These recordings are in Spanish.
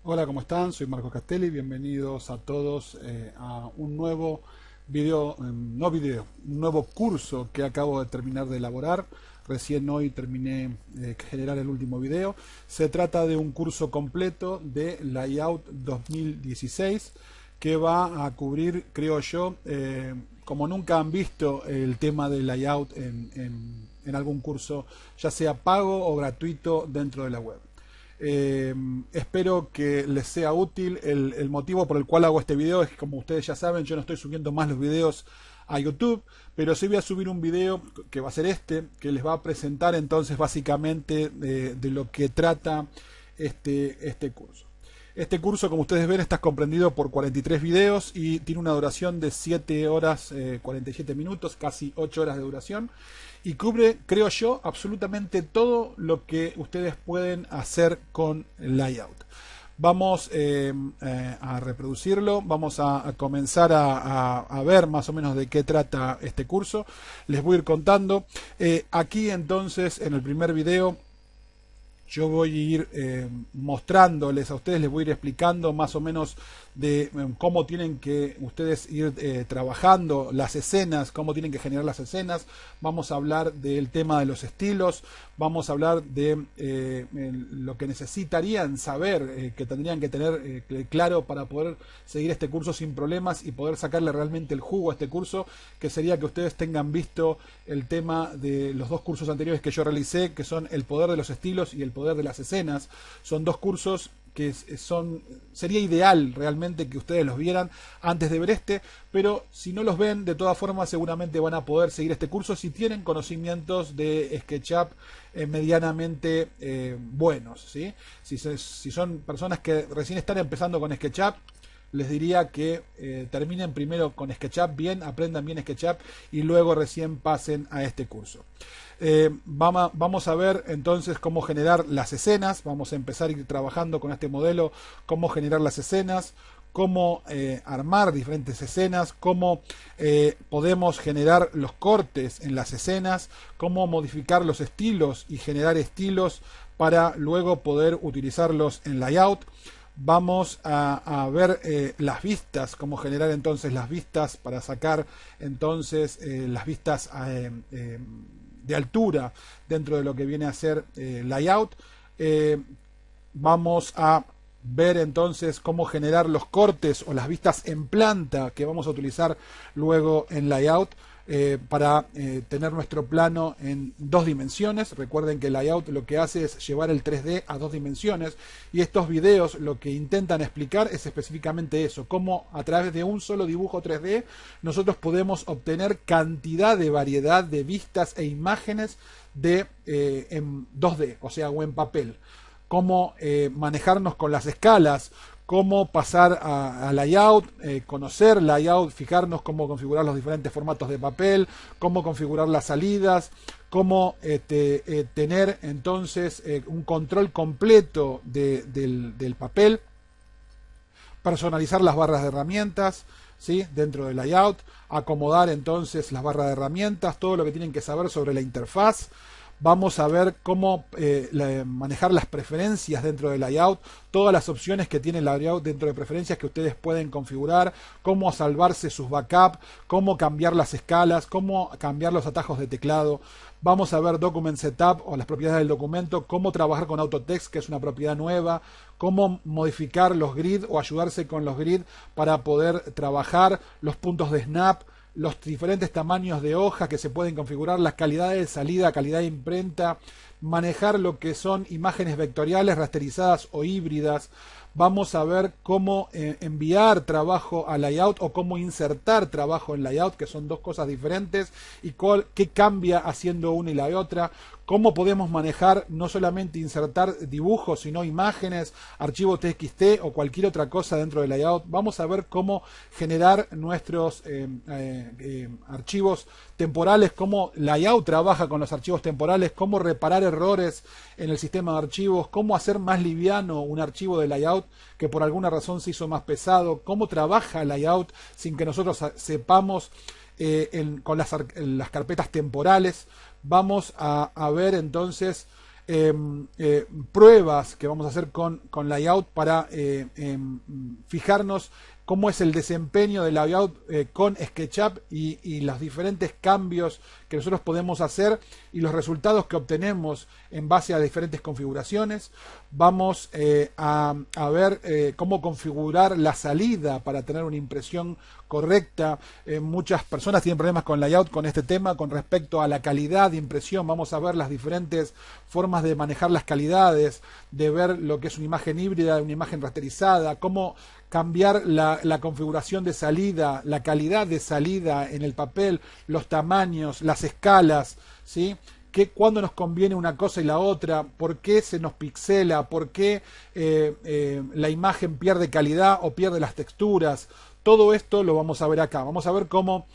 Hola, ¿cómo están? Soy Marcos Castelli, bienvenidos a todos a un nuevo video, un nuevo curso que acabo de terminar de elaborar. Recién hoy terminé de generar el último video. Se trata de un curso completo de Layout 2016 que va a cubrir, creo yo, como nunca han visto el tema de Layout en algún curso, ya sea pago o gratuito dentro de la web. Espero que les sea útil. El motivo por el cual hago este video es que, como ustedes ya saben, yo no estoy subiendo más los videos a YouTube, pero sí voy a subir un video que va a ser este, que les va a presentar entonces básicamente de lo que trata este curso. Este curso, como ustedes ven, está comprendido por 43 videos y tiene una duración de 7 horas 47 minutos, casi 8 horas de duración, y cubre, creo yo, absolutamente todo lo que ustedes pueden hacer con Layout. Vamos a reproducirlo, vamos a comenzar a ver más o menos de qué trata este curso. Les voy a ir contando. Aquí entonces, en el primer video, yo voy a ir mostrándoles a ustedes, les voy a ir explicando más o menos de cómo tienen que ustedes ir trabajando las escenas, cómo tienen que generar las escenas. Vamos a hablar del tema de los estilos, vamos a hablar de lo que necesitarían saber, que tendrían que tener claro para poder seguir este curso sin problemas y poder sacarle realmente el jugo a este curso, que sería que ustedes tengan visto el tema de los dos cursos anteriores que yo realicé, que son el poder de los estilos y el poder de las escenas. Son dos cursos que sería ideal realmente que ustedes los vieran antes de ver este, pero si no los ven, de todas formas seguramente van a poder seguir este curso si tienen conocimientos de SketchUp medianamente buenos, ¿sí? Si son personas que recién están empezando con SketchUp, les diría que terminen primero con SketchUp bien, aprendan bien SketchUp y luego recién pasen a este curso. Vamos a ver entonces cómo generar las escenas. Vamos a empezar a ir trabajando con este modelo, cómo generar las escenas, cómo armar diferentes escenas, cómo podemos generar los cortes en las escenas, cómo modificar los estilos y generar estilos para luego poder utilizarlos en layout. Vamos a ver las vistas, cómo generar entonces las vistas para sacar entonces las vistas de altura dentro de lo que viene a ser layout. Vamos a ver entonces cómo generar los cortes o las vistas en planta que vamos a utilizar luego en layout para tener nuestro plano en dos dimensiones. Recuerden que el layout lo que hace es llevar el 3D a dos dimensiones, y estos videos lo que intentan explicar es específicamente eso, cómo a través de un solo dibujo 3D nosotros podemos obtener cantidad de variedad de vistas e imágenes en 2D, o sea, o en papel. Cómo manejarnos con las escalas, cómo pasar a layout, conocer layout, fijarnos cómo configurar los diferentes formatos de papel, cómo configurar las salidas, cómo tener entonces un control completo del papel, personalizar las barras de herramientas, ¿sí? Dentro del layout, acomodar entonces las barras de herramientas, todo lo que tienen que saber sobre la interfaz. Vamos a ver cómo manejar las preferencias dentro del layout, todas las opciones que tiene el layout dentro de preferencias que ustedes pueden configurar, cómo salvarse sus backups, cómo cambiar las escalas, cómo cambiar los atajos de teclado. Vamos a ver Document Setup o las propiedades del documento, cómo trabajar con Autotext, que es una propiedad nueva, cómo modificar los grid o ayudarse con los grid para poder trabajar los puntos de snap, los diferentes tamaños de hoja que se pueden configurar, las calidades de salida, calidad de imprenta, manejar lo que son imágenes vectoriales, rasterizadas o híbridas. Vamos a ver cómo enviar trabajo a layout o cómo insertar trabajo en layout, que son dos cosas diferentes, y qué cambia haciendo una y la otra. Cómo podemos manejar no solamente insertar dibujos, sino imágenes, archivos TXT o cualquier otra cosa dentro del layout. Vamos a ver cómo generar nuestros archivos temporales, cómo layout trabaja con los archivos temporales, cómo reparar errores en el sistema de archivos, cómo hacer más liviano un archivo de layout que por alguna razón se hizo más pesado, cómo trabaja el layout sin que nosotros sepamos con las carpetas temporales. Vamos a ver entonces pruebas que vamos a hacer con layout para fijarnos cómo es el desempeño del layout con SketchUp y los diferentes cambios que nosotros podemos hacer y los resultados que obtenemos en base a diferentes configuraciones. Vamos a ver cómo configurar la salida para tener una impresión correcta. Muchas personas tienen problemas con layout con este tema con respecto a la calidad de impresión. Vamos a ver las diferentes formas de manejar las calidades, de ver lo que es una imagen híbrida, una imagen rasterizada, cómo cambiar la configuración de salida, la calidad de salida en el papel, los tamaños, las escalas, ¿sí? Cuándo nos conviene una cosa y la otra, por qué se nos pixela, por qué la imagen pierde calidad o pierde las texturas. Todo esto lo vamos a ver acá. Vamos a ver cómo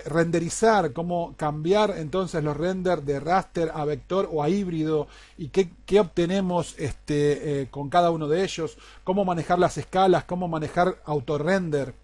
renderizar, cómo cambiar entonces los renders de raster a vector o a híbrido y qué obtenemos con cada uno de ellos, cómo manejar las escalas, cómo manejar autorrender,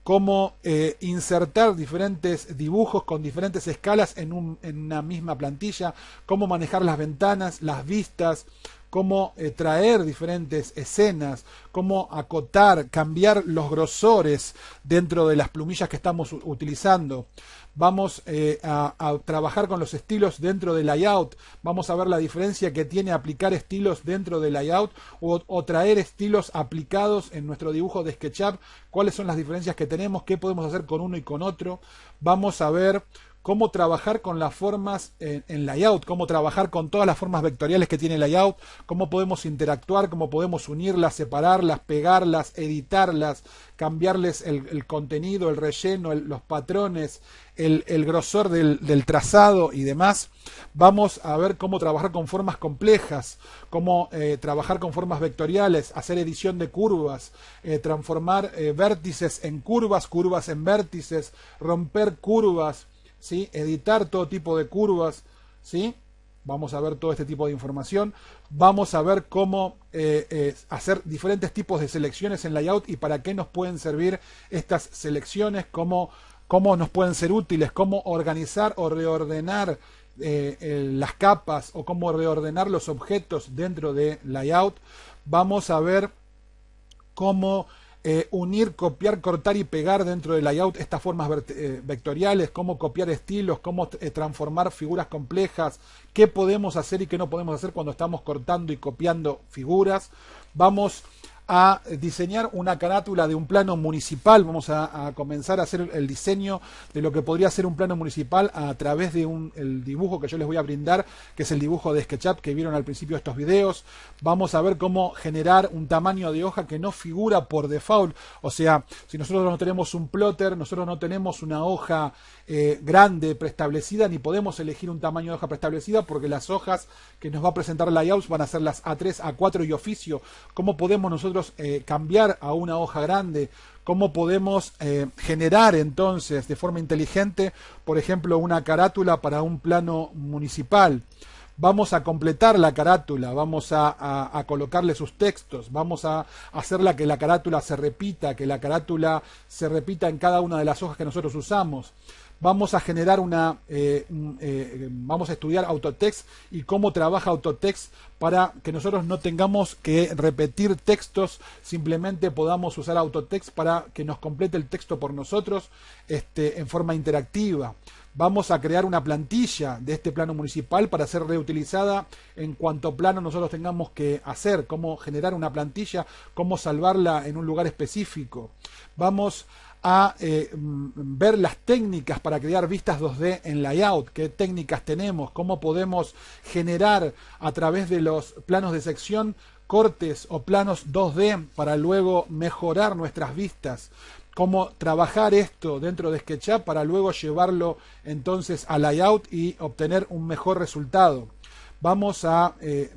cómo insertar diferentes dibujos con diferentes escalas en una misma plantilla, cómo manejar las ventanas, las vistas, cómo traer diferentes escenas, cómo acotar, cambiar los grosores dentro de las plumillas que estamos utilizando. Vamos a trabajar con los estilos dentro de layout. Vamos a ver la diferencia que tiene aplicar estilos dentro de layout o traer estilos aplicados en nuestro dibujo de SketchUp. Cuáles son las diferencias que tenemos, qué podemos hacer con uno y con otro. Vamos a ver cómo trabajar con las formas en layout, cómo trabajar con todas las formas vectoriales que tiene layout, cómo podemos interactuar, cómo podemos unirlas, separarlas, pegarlas, editarlas, cambiarles el contenido, el relleno, los patrones, el grosor del trazado y demás. Vamos a ver cómo trabajar con formas complejas, cómo trabajar con formas vectoriales, hacer edición de curvas, transformar vértices en curvas, curvas en vértices, romper curvas, ¿sí? Editar todo tipo de curvas, ¿sí? Vamos a ver todo este tipo de información. Vamos a ver cómo hacer diferentes tipos de selecciones en layout y para qué nos pueden servir estas selecciones, cómo nos pueden ser útiles, cómo organizar o reordenar las capas o cómo reordenar los objetos dentro de layout. Vamos a ver cómo unir, copiar, cortar y pegar dentro del layout estas formas vectoriales, cómo copiar estilos, cómo transformar figuras complejas, qué podemos hacer y qué no podemos hacer cuando estamos cortando y copiando figuras. Vamos a diseñar una carátula de un plano municipal. Vamos a comenzar a hacer el diseño de lo que podría ser un plano municipal a través de el dibujo que yo les voy a brindar, que es el dibujo de SketchUp que vieron al principio de estos videos. Vamos a ver cómo generar un tamaño de hoja que no figura por default. O sea, si nosotros no tenemos un plotter, nosotros no tenemos una hoja grande preestablecida, ni podemos elegir un tamaño de hoja preestablecida porque las hojas que nos va a presentar Layouts van a ser las A3, A4 y oficio. ¿Cómo podemos nosotros cambiar a una hoja grande? ¿Cómo podemos generar entonces de forma inteligente, por ejemplo, una carátula para un plano municipal? Vamos a completar la carátula, vamos a colocarle sus textos, vamos a hacerla que la carátula se repita, en cada una de las hojas que nosotros usamos. Vamos a generar vamos a estudiar Autotext y cómo trabaja Autotext para que nosotros no tengamos que repetir textos, simplemente podamos usar Autotext para que nos complete el texto por nosotros en forma interactiva. Vamos a crear una plantilla de este plano municipal para ser reutilizada en cuanto plano nosotros tengamos que hacer, cómo generar una plantilla, cómo salvarla en un lugar específico. Vamos a ver las técnicas para crear vistas 2D en layout, qué técnicas tenemos, cómo podemos generar a través de los planos de sección cortes o planos 2D para luego mejorar nuestras vistas, cómo trabajar esto dentro de SketchUp para luego llevarlo entonces a layout y obtener un mejor resultado. Vamos a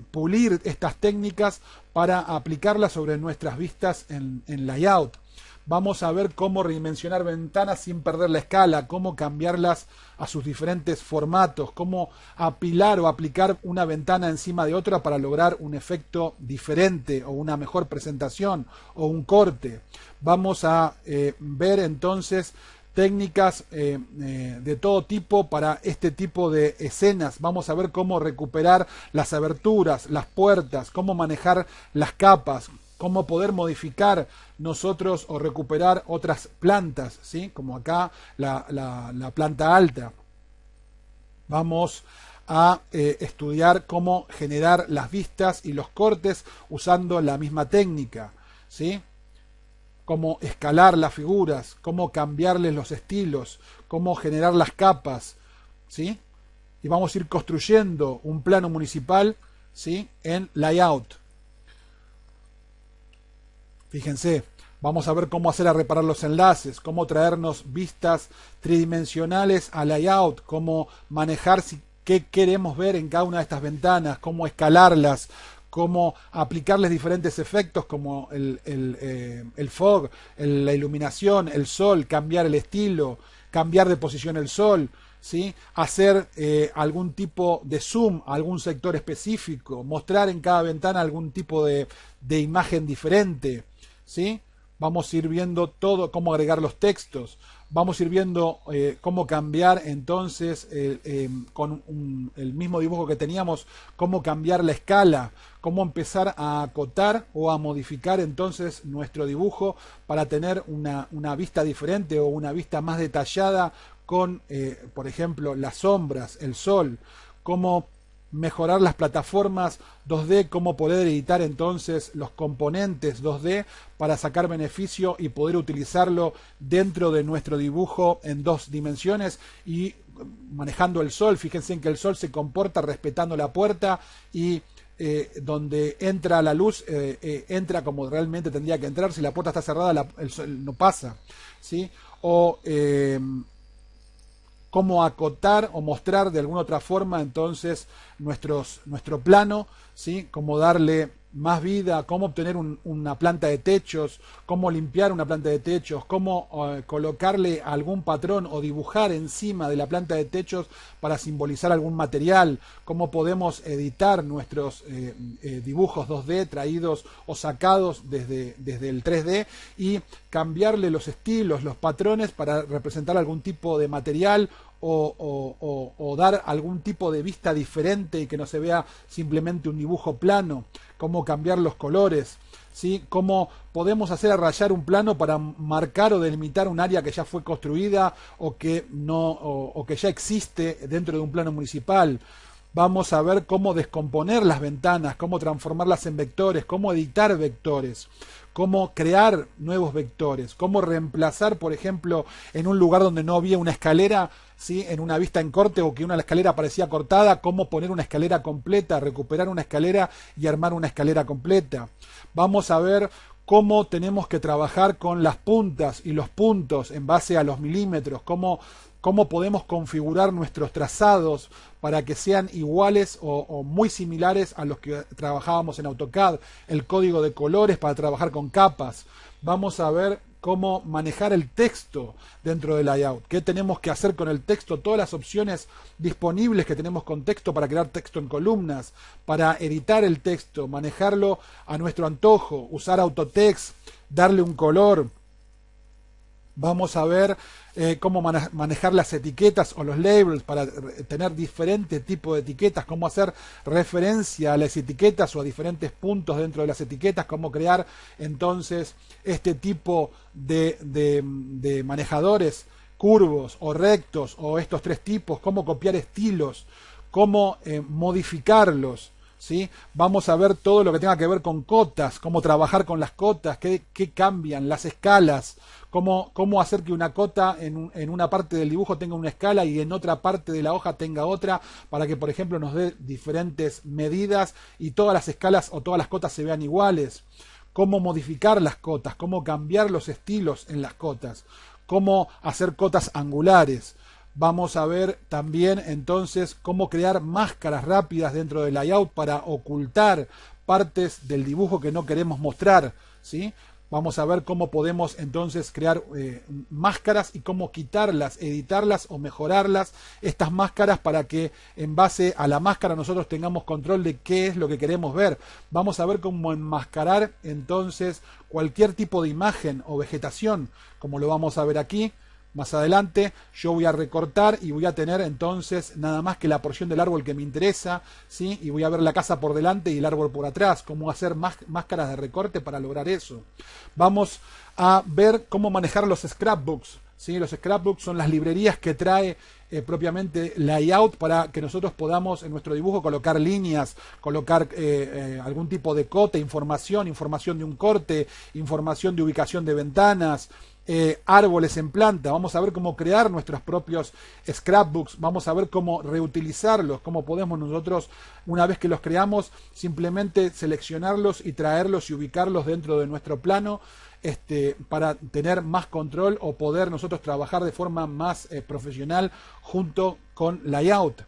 pulir estas técnicas para aplicarlas sobre nuestras vistas en layout. Vamos a ver cómo redimensionar ventanas sin perder la escala, cómo cambiarlas a sus diferentes formatos, cómo apilar o aplicar una ventana encima de otra para lograr un efecto diferente o una mejor presentación o un corte. Vamos a ver entonces técnicas de todo tipo para este tipo de escenas. Vamos a ver cómo recuperar las aberturas, las puertas, cómo manejar las capas, cómo poder modificar nosotros o recuperar otras plantas, ¿sí? Como acá la planta alta. Vamos a estudiar cómo generar las vistas y los cortes usando la misma técnica, ¿sí? Cómo escalar las figuras, cómo cambiarles los estilos, cómo generar las capas, ¿sí? Y vamos a ir construyendo un plano municipal, ¿sí? En layout. Fíjense, vamos a ver cómo hacer a reparar los enlaces, cómo traernos vistas tridimensionales a layout, cómo manejar qué queremos ver en cada una de estas ventanas, cómo escalarlas, cómo aplicarles diferentes efectos como el fog, la iluminación, el sol, cambiar el estilo, cambiar de posición el sol, ¿sí? Hacer algún tipo de zoom a algún sector específico, mostrar en cada ventana algún tipo de imagen diferente, ¿sí? Vamos a ir viendo todo, cómo agregar los textos. Vamos a ir viendo cómo cambiar entonces con el mismo dibujo que teníamos, cómo cambiar la escala, cómo empezar a acotar o a modificar entonces nuestro dibujo para tener una vista diferente o una vista más detallada con, por ejemplo, las sombras, el sol, cómo mejorar las plataformas 2D, cómo poder editar entonces los componentes 2D para sacar beneficio y poder utilizarlo dentro de nuestro dibujo en 2 dimensiones y manejando el sol. Fíjense en que el sol se comporta respetando la puerta y donde entra la luz entra como realmente tendría que entrar. Si la puerta está cerrada el sol no pasa, ¿sí? O cómo acotar o mostrar de alguna otra forma entonces nuestro plano, ¿sí? Cómo darle más vida, cómo obtener una planta de techos, cómo limpiar una planta de techos, cómo colocarle algún patrón o dibujar encima de la planta de techos para simbolizar algún material, cómo podemos editar nuestros dibujos 2D traídos o sacados desde el 3D y cambiarle los estilos, los patrones para representar algún tipo de material o dar algún tipo de vista diferente y que no se vea simplemente un dibujo plano, cómo cambiar los colores, ¿sí? Cómo podemos hacer a rayar un plano para marcar o delimitar un área que ya fue construida o que ya existe dentro de un plano municipal. Vamos a ver cómo descomponer las ventanas, cómo transformarlas en vectores, cómo editar vectores, cómo crear nuevos vectores, cómo reemplazar, por ejemplo, en un lugar donde no había una escalera, ¿sí? En una vista en corte o que una escalera parecía cortada, cómo poner una escalera completa, recuperar una escalera y armar una escalera completa. Vamos a ver cómo tenemos que trabajar con las puntas y los puntos en base a los milímetros, cómo podemos configurar nuestros trazados para que sean iguales o muy similares a los que trabajábamos en AutoCAD, el código de colores para trabajar con capas. Vamos a ver cómo manejar el texto dentro del layout, qué tenemos que hacer con el texto, todas las opciones disponibles que tenemos con texto para crear texto en columnas, para editar el texto, manejarlo a nuestro antojo, usar autotext, darle un color. Vamos a ver cómo manejar las etiquetas o los labels para tener diferentes tipos de etiquetas, cómo hacer referencia a las etiquetas o a diferentes puntos dentro de las etiquetas, cómo crear entonces este tipo de manejadores curvos o rectos o estos 3 tipos, cómo copiar estilos, cómo modificarlos. ¿Sí? Vamos a ver todo lo que tenga que ver con cotas, cómo trabajar con las cotas, qué cambian, las escalas, cómo hacer que una cota en una parte del dibujo tenga una escala y en otra parte de la hoja tenga otra, para que por ejemplo nos dé diferentes medidas y todas las escalas o todas las cotas se vean iguales. Cómo modificar las cotas, cómo cambiar los estilos en las cotas, cómo hacer cotas angulares. Vamos a ver también entonces cómo crear máscaras rápidas dentro del layout para ocultar partes del dibujo que no queremos mostrar, ¿sí? Vamos a ver cómo podemos entonces crear máscaras y cómo quitarlas, editarlas o mejorarlas, estas máscaras, para que en base a la máscara nosotros tengamos control de qué es lo que queremos ver. Vamos a ver cómo enmascarar entonces cualquier tipo de imagen o vegetación, como lo vamos a ver aquí, Más adelante yo voy a recortar y voy a tener entonces nada más que la porción del árbol que me interesa, ¿sí? Y voy a ver la casa por delante y el árbol por atrás, cómo hacer máscaras de recorte para lograr eso. Vamos a ver cómo manejar los scrapbooks, ¿sí? Los scrapbooks son las librerías que trae propiamente layout para que nosotros podamos en nuestro dibujo colocar líneas, colocar algún tipo de cote, información de un corte, información de ubicación de ventanas, árboles en planta. Vamos a ver cómo crear nuestros propios scrapbooks, vamos a ver cómo reutilizarlos, cómo podemos nosotros, una vez que los creamos, simplemente seleccionarlos y traerlos y ubicarlos dentro de nuestro plano, para tener más control o poder nosotros trabajar de forma más profesional junto con layout.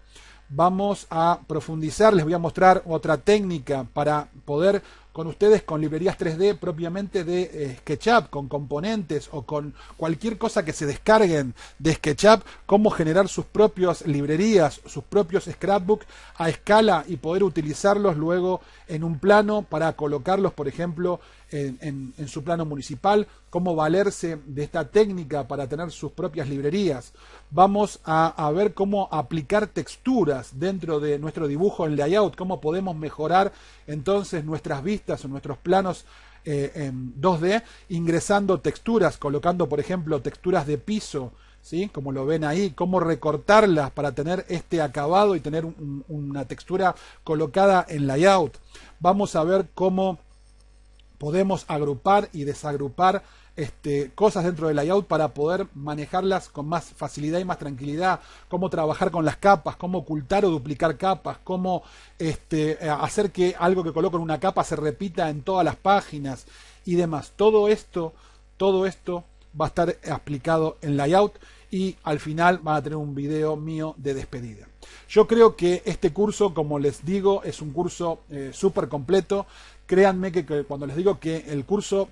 Vamos a profundizar, les voy a mostrar otra técnica para poder con ustedes, con librerías 3D propiamente de SketchUp, con componentes o con cualquier cosa que se descarguen de SketchUp, cómo generar sus propias librerías, sus propios scrapbooks a escala y poder utilizarlos luego en un plano para colocarlos, por ejemplo, en su plano municipal, cómo valerse de esta técnica para tener sus propias librerías. Vamos a ver cómo aplicar texturas dentro de nuestro dibujo en layout, cómo podemos mejorar entonces nuestras vistas o nuestros planos en 2D, ingresando texturas, colocando por ejemplo texturas de piso, ¿sí? Como lo ven ahí, cómo recortarlas para tener este acabado y tener una textura colocada en layout. Vamos a ver cómo podemos agrupar y desagrupar cosas dentro del layout para poder manejarlas con más facilidad y más tranquilidad, cómo trabajar con las capas, cómo ocultar o duplicar capas, cómo hacer que algo que coloco en una capa se repita en todas las páginas y demás. Todo esto va a estar aplicado en layout y al final van a tener un video mío de despedida. Yo creo que este curso, como les digo, es un curso súper completo. Créanme que cuando les digo que el curso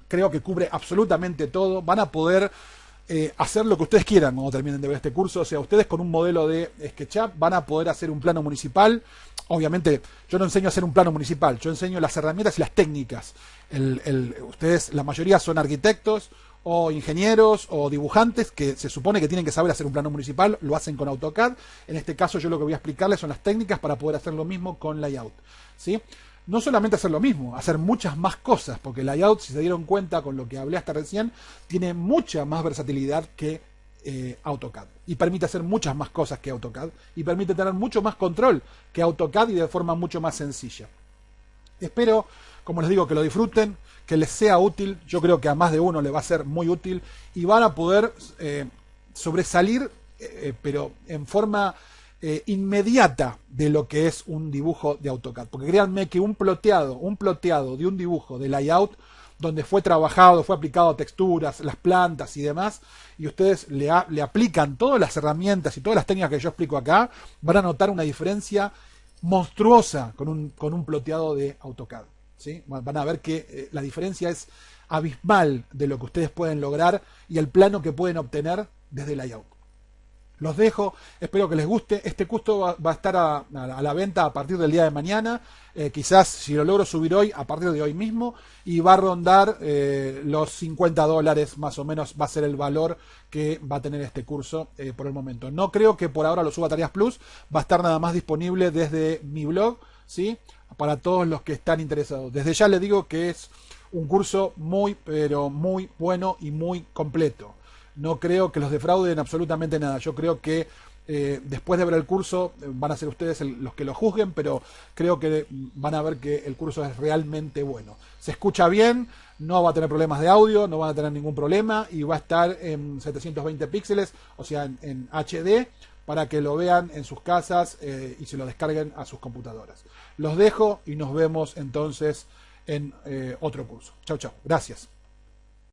creo que cubre absolutamente todo, van a poder hacer lo que ustedes quieran cuando terminen de ver este curso. O sea, ustedes con un modelo de SketchUp van a poder hacer un plano municipal. Obviamente yo no enseño a hacer un plano municipal, yo enseño las herramientas y las técnicas. Ustedes, la mayoría son arquitectos o ingenieros o dibujantes que se supone que tienen que saber hacer un plano municipal, lo hacen con AutoCAD. En este caso yo lo que voy a explicarles son las técnicas para poder hacer lo mismo con layout, ¿sí? No solamente hacer lo mismo, hacer muchas más cosas, porque layout, si se dieron cuenta con lo que hablé hasta recién, tiene mucha más versatilidad que AutoCAD y permite hacer muchas más cosas que AutoCAD y permite tener mucho más control que AutoCAD y de forma mucho más sencilla. Espero, como les digo, que lo disfruten, que les sea útil. Yo creo que a más de uno le va a ser muy útil y van a poder sobresalir, pero en forma inmediata de lo que es un dibujo de AutoCAD. Porque créanme que un ploteado de un dibujo de layout, donde fue trabajado, fue aplicado texturas, las plantas y demás, y ustedes le aplican todas las herramientas y todas las técnicas que yo explico acá, van a notar una diferencia monstruosa con un ploteado de AutoCAD, ¿sí? Van a ver que la diferencia es abismal de lo que ustedes pueden lograr y el plano que pueden obtener desde layout. Los dejo, espero que les guste. Este curso va a estar a la venta a partir del día de mañana, quizás si lo logro subir hoy, a partir de hoy mismo, y va a rondar los $50 más o menos, va a ser el valor que va a tener este curso por el momento. No creo que por ahora lo suba a Tareas Plus, va a estar nada más disponible desde mi blog, ¿sí? Para todos los que están interesados. Desde ya les digo que es un curso muy, pero muy bueno y muy completo. No creo que los defrauden absolutamente nada. Yo creo que después de ver el curso van a ser ustedes los que lo juzguen, pero creo que van a ver que el curso es realmente bueno. Se escucha bien, no va a tener problemas de audio, no van a tener ningún problema y va a estar en 720 píxeles, o sea, en HD, para que lo vean en sus casas y se lo descarguen a sus computadoras. Los dejo y nos vemos entonces en otro curso. Chau, chau. Gracias.